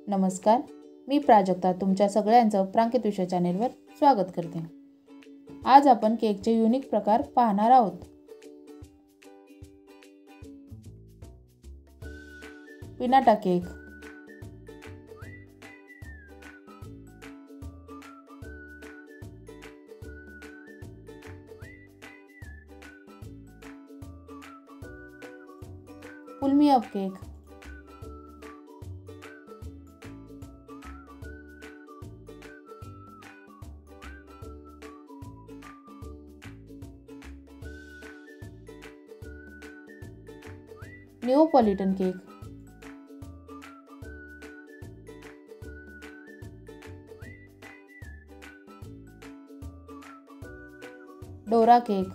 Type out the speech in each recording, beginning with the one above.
नमस्कार, मी प्राजक्ता तुमच्या सगळ्यांचं प्रांकेत विश्व चॅनेलवर स्वागत करते। आज आपण केकचे युनिक प्रकार पाहणार आहोत। Pinata cake, pull me up cake, Neapolitan cake, Dora cake,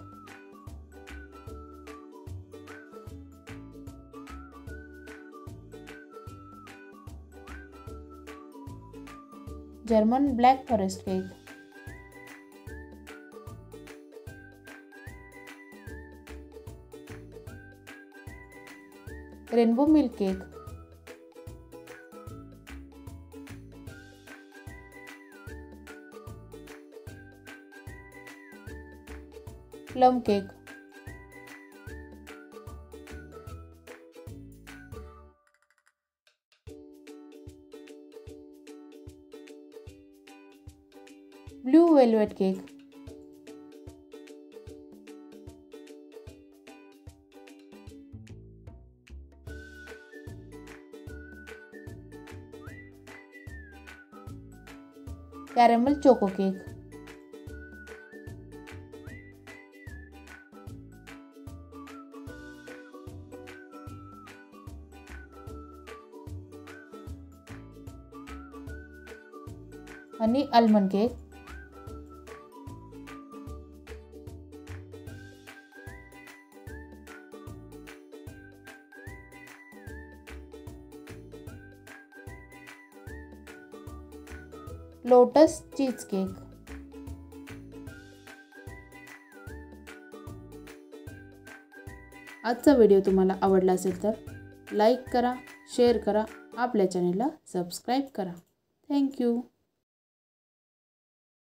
German black forest cake, rainbow milk cake, plum cake, blue velvet cake, caramel choco cake, honey almond cake, lotus cheese cake. आजचा video तुम्हाला आवडला असेल तर like करा, share करा, आपल्या चॅनेलला subscribe करा। Thank you.